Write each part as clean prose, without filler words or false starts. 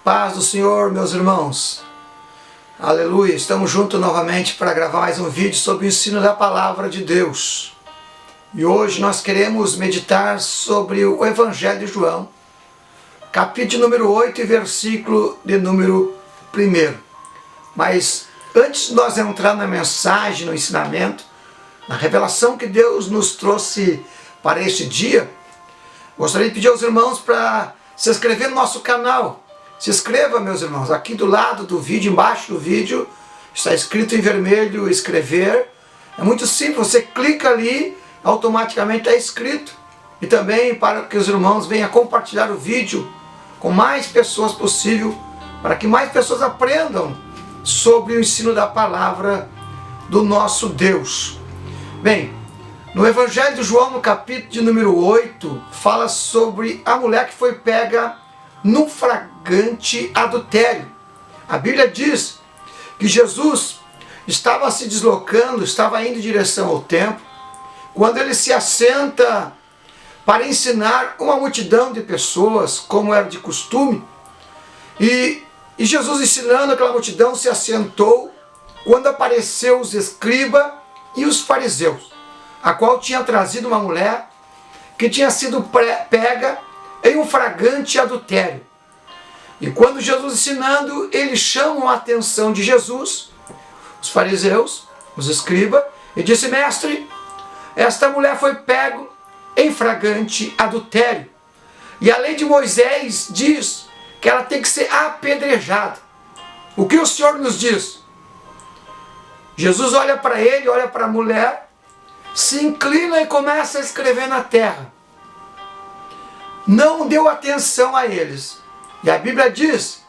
Paz do Senhor, meus irmãos. Aleluia, estamos juntos novamente para gravar mais um vídeo sobre o ensino da Palavra de Deus. E hoje nós queremos meditar sobre o Evangelho de João, capítulo número 8 e versículo de número 1. Mas antes de nós entrar na mensagem, no ensinamento, na revelação que Deus nos trouxe para este dia, gostaria de pedir aos irmãos para se inscrever no nosso canal. Se inscreva, meus irmãos, aqui do lado do vídeo, embaixo do vídeo, está escrito em vermelho, inscrever. É muito simples, você clica ali, automaticamente está inscrito. E também para que os irmãos venham compartilhar o vídeo com mais pessoas possível, para que mais pessoas aprendam sobre o ensino da palavra do nosso Deus. Bem, no Evangelho de João, no capítulo de número 8, fala sobre a mulher que foi pega num flagrante adultério. A Bíblia diz que Jesus estava se deslocando, estava indo em direção ao templo, quando ele se assenta para ensinar uma multidão de pessoas, como era de costume. E Jesus, ensinando aquela multidão, se assentou quando apareceu os escribas e os fariseus, a qual tinha trazido uma mulher que tinha sido pega em um flagrante adultério. E quando Jesus ensinando, eles chamam a atenção de Jesus, os fariseus, os escribas, e disse: mestre, esta mulher foi pega em flagrante adultério. E a lei de Moisés diz que ela tem que ser apedrejada. O que o Senhor nos diz? Jesus olha para ele, olha para a mulher, se inclina e começa a escrever na terra. Não deu atenção a eles. E a Bíblia diz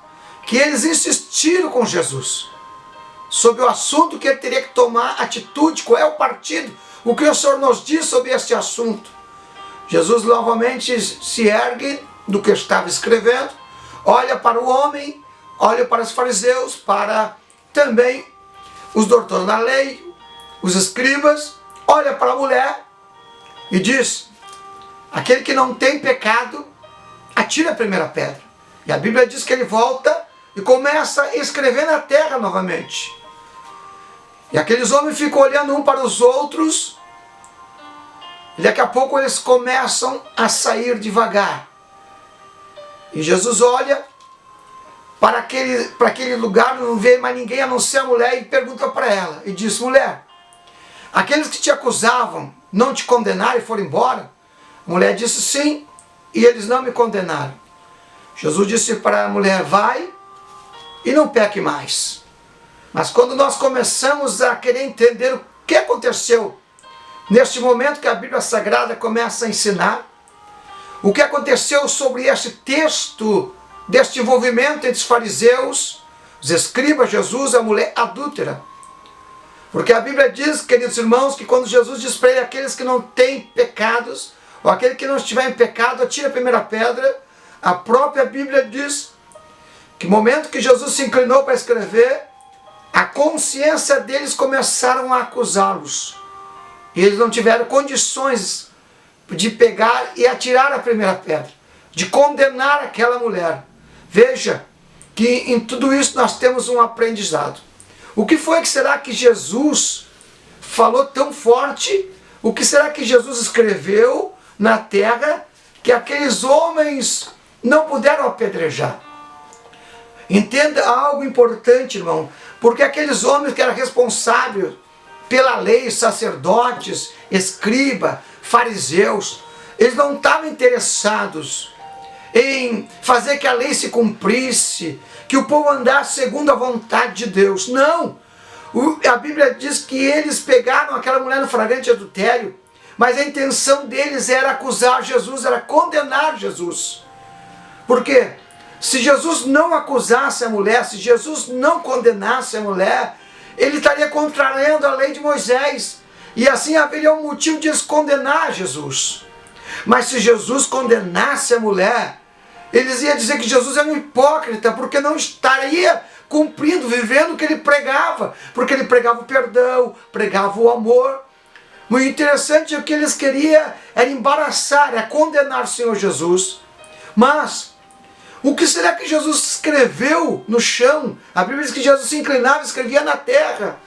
que eles insistiram com Jesus sobre o assunto, que ele teria que tomar atitude, qual é o partido, o que o Senhor nos diz sobre este assunto. Jesus novamente se ergue do que estava escrevendo, olha para o homem, olha para os fariseus, para também os doutores da lei, os escribas, olha para a mulher e diz: aquele que não tem pecado, atira a primeira pedra. E a Bíblia diz que ele volta e começa a escrever na terra novamente. E aqueles homens ficam olhando um para os outros, e daqui a pouco eles começam a sair devagar. E Jesus olha para aquele lugar, não vê mais ninguém a não ser a mulher, e pergunta para ela, e diz: mulher, aqueles que te acusavam não te condenaram e foram embora? A mulher disse: sim, e eles não me condenaram. Jesus disse para a mulher: vai e não peque mais. Mas quando nós começamos a querer entender o que aconteceu neste momento que a Bíblia Sagrada começa a ensinar, o que aconteceu sobre este texto, deste envolvimento entre os fariseus, os escribas, Jesus, a mulher adúltera. Porque a Bíblia diz, queridos irmãos, que quando Jesus diz para ele: aqueles que não têm pecados, ou aquele que não estiver em pecado, atire a primeira pedra, a própria Bíblia diz que no momento que Jesus se inclinou para escrever, a consciência deles começaram a acusá-los. E eles não tiveram condições de pegar e atirar a primeira pedra, de condenar aquela mulher. Veja que em tudo isso nós temos um aprendizado. O que foi que será que Jesus falou tão forte? O que será que Jesus escreveu na terra que aqueles homens não puderam apedrejar? Entenda algo importante, irmão, porque aqueles homens que eram responsáveis pela lei, sacerdotes, escriba, fariseus, eles não estavam interessados em fazer que a lei se cumprisse, que o povo andasse segundo a vontade de Deus. Não! A Bíblia diz que eles pegaram aquela mulher no flagrante adultério, mas a intenção deles era acusar Jesus, era condenar Jesus. Por quê? Se Jesus não acusasse a mulher, se Jesus não condenasse a mulher, ele estaria contrariando a lei de Moisés, e assim haveria um motivo de condenar Jesus. Mas se Jesus condenasse a mulher, eles iam dizer que Jesus era um hipócrita, porque não estaria cumprindo, vivendo o que ele pregava, porque ele pregava o perdão, pregava o amor. Muito interessante, o que eles queriam era embaraçar, era condenar o Senhor Jesus. Mas O que será que Jesus escreveu no chão? A Bíblia diz que Jesus se inclinava e escrevia na terra.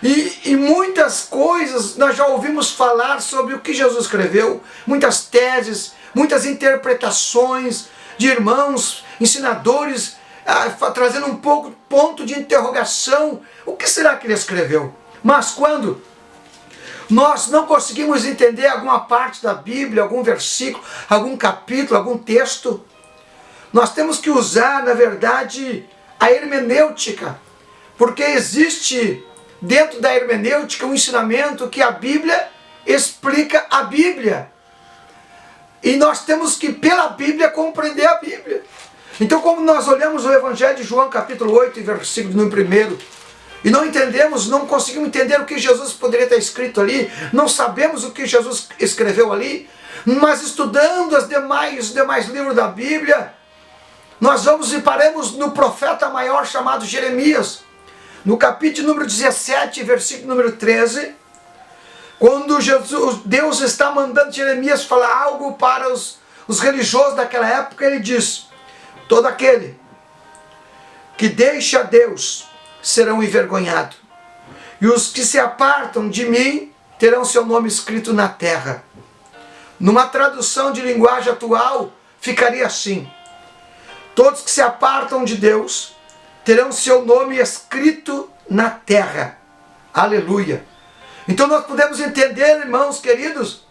E muitas coisas nós já ouvimos falar sobre o que Jesus escreveu, muitas teses, muitas interpretações de irmãos, ensinadores, trazendo um pouco ponto de interrogação. O que será que ele escreveu? Mas quando nós não conseguimos entender alguma parte da Bíblia, algum versículo, algum capítulo, algum texto, nós temos que usar, na verdade, a hermenêutica, porque existe dentro da hermenêutica um ensinamento que a Bíblia explica a Bíblia. E nós temos que, pela Bíblia, compreender a Bíblia. Então, como nós olhamos o Evangelho de João, capítulo 8, versículo 1, e não entendemos, não conseguimos entender o que Jesus poderia ter escrito ali, não sabemos o que Jesus escreveu ali, mas estudando os demais livros da Bíblia, nós vamos e paramos no profeta maior chamado Jeremias, no capítulo número 17, versículo número 13, quando Deus está mandando Jeremias falar algo para os religiosos daquela época, ele diz: todo aquele que deixa Deus serão envergonhados, e os que se apartam de mim terão seu nome escrito na terra. Numa tradução de linguagem atual, ficaria assim: todos que se apartam de Deus terão seu nome escrito na terra. Aleluia! Então nós podemos entender, irmãos queridos,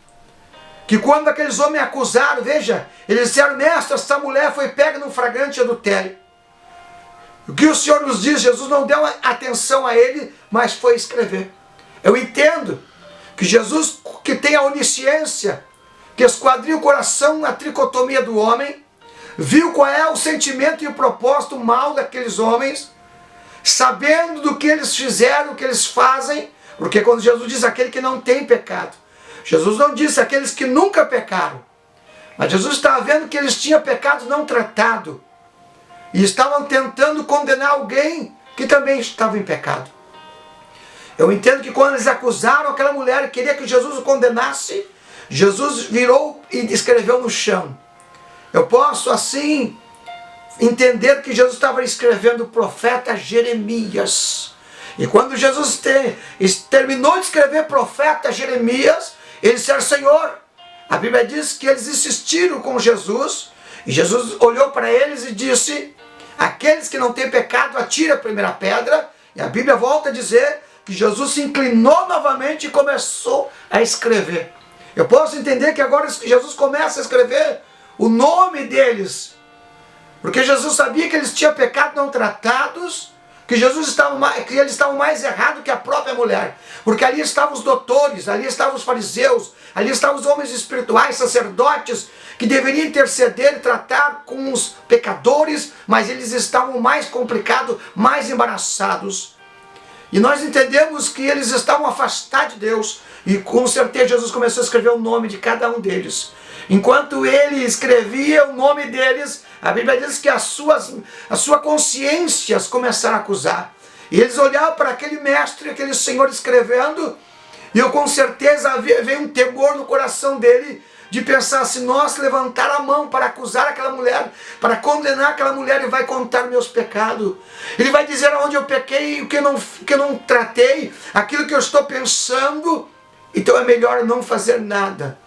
que quando aqueles homens acusaram, veja, eles disseram: mestre, essa mulher foi pega num flagrante adultério. O que o Senhor nos diz? Jesus não deu atenção a ele, mas foi escrever. Eu entendo que Jesus, que tem a onisciência, que esquadrinha o coração, a tricotomia do homem, viu qual é o sentimento e o propósito mal daqueles homens, sabendo do que eles fizeram, o que eles fazem, porque quando Jesus diz aquele que não tem pecado, Jesus não disse aqueles que nunca pecaram, mas Jesus estava vendo que eles tinham pecado não tratado, e estavam tentando condenar alguém que também estava em pecado. Eu entendo que quando eles acusaram aquela mulher e queria que Jesus o condenasse, Jesus virou e escreveu no chão. Eu posso assim entender que Jesus estava escrevendo o profeta Jeremias. E quando Jesus terminou de escrever profeta Jeremias, ele disse: Senhor, a Bíblia diz que eles insistiram com Jesus, e Jesus olhou para eles e disse: aqueles que não têm pecado, atire a primeira pedra. E a Bíblia volta a dizer que Jesus se inclinou novamente e começou a escrever. Eu posso entender que agora Jesus começa a escrever o nome deles, porque Jesus sabia que eles tinham pecado não tratados, que eles estavam mais errados que a própria mulher, porque ali estavam os doutores, ali estavam os fariseus, ali estavam os homens espirituais, sacerdotes, que deveriam interceder e tratar com os pecadores, mas eles estavam mais complicados, mais embaraçados. E nós entendemos que eles estavam afastados de Deus, e com certeza Jesus começou a escrever o nome de cada um deles. Enquanto ele escrevia o nome deles, a Bíblia diz que as suas consciências começaram a acusar. E eles olhavam para aquele mestre, aquele senhor escrevendo, e eu com certeza veio um temor no coração dele, de pensar: se nós levantar a mão para acusar aquela mulher, para condenar aquela mulher, ele vai contar meus pecados. Ele vai dizer aonde eu pequei, o que eu não tratei, aquilo que eu estou pensando. Então é melhor não fazer nada.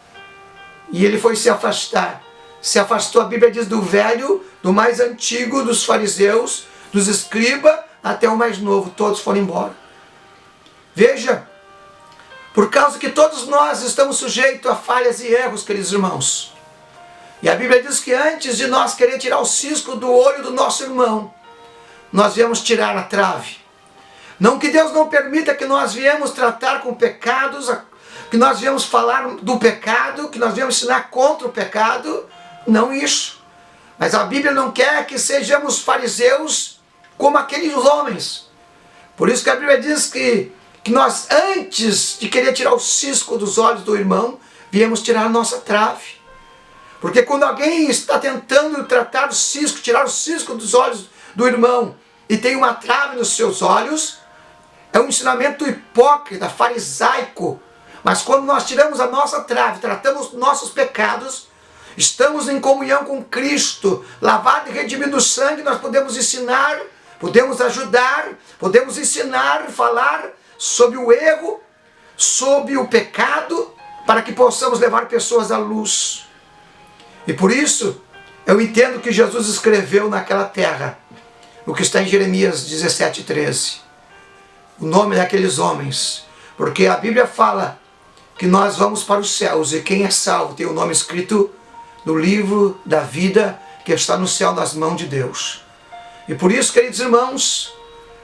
E ele foi se afastar. Se afastou, a Bíblia diz, do velho, do mais antigo, dos fariseus, dos escribas, até o mais novo. Todos foram embora. Veja, por causa que todos nós estamos sujeitos a falhas e erros, queridos irmãos. E a Bíblia diz que antes de nós querer tirar o cisco do olho do nosso irmão, nós viemos tirar a trave. Não que Deus não permita que nós viemos tratar com pecados, que nós viemos falar do pecado, que nós viemos ensinar contra o pecado, não isso. Mas a Bíblia não quer que sejamos fariseus como aqueles homens. Por isso que a Bíblia diz que nós, antes de querer tirar o cisco dos olhos do irmão, viemos tirar a nossa trave. Porque quando alguém está tentando tratar o cisco, tirar o cisco dos olhos do irmão, e tem uma trave nos seus olhos, é um ensinamento hipócrita, farisaico. Mas quando nós tiramos a nossa trave, tratamos nossos pecados, estamos em comunhão com Cristo, lavado e redimido o sangue, nós podemos ensinar, podemos ajudar, podemos ensinar, falar sobre o erro, sobre o pecado, para que possamos levar pessoas à luz. E por isso, eu entendo que Jesus escreveu naquela terra, o que está em Jeremias 17:13, o nome daqueles homens, porque a Bíblia fala que nós vamos para os céus, e quem é salvo tem o nome escrito no livro da vida, que está no céu nas mãos de Deus. E por isso, queridos irmãos,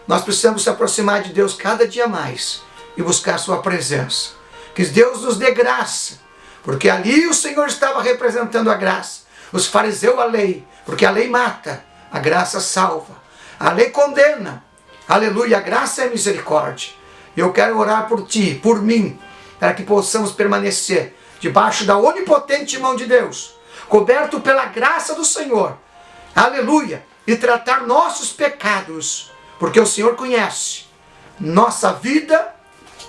nós precisamos se aproximar de Deus cada dia mais, e buscar sua presença. Que Deus nos dê graça, porque ali o Senhor estava representando a graça. Os fariseus a lei, porque a lei mata, a graça salva. A lei condena, aleluia, a graça é misericórdia. Eu quero orar por ti, por mim, para que possamos permanecer debaixo da onipotente mão de Deus, coberto pela graça do Senhor, aleluia, e tratar nossos pecados, porque o Senhor conhece nossa vida,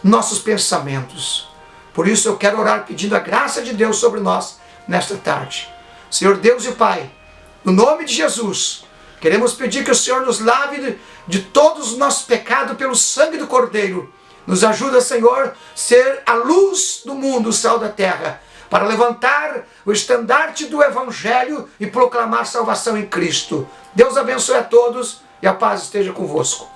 nossos pensamentos. Por isso eu quero orar pedindo a graça de Deus sobre nós nesta tarde. Senhor Deus e Pai, no nome de Jesus, queremos pedir que o Senhor nos lave de todos os nossos pecados pelo sangue do Cordeiro. Nos ajuda, Senhor, a ser a luz do mundo, o sal da terra, para levantar o estandarte do Evangelho e proclamar salvação em Cristo. Deus abençoe a todos e a paz esteja convosco.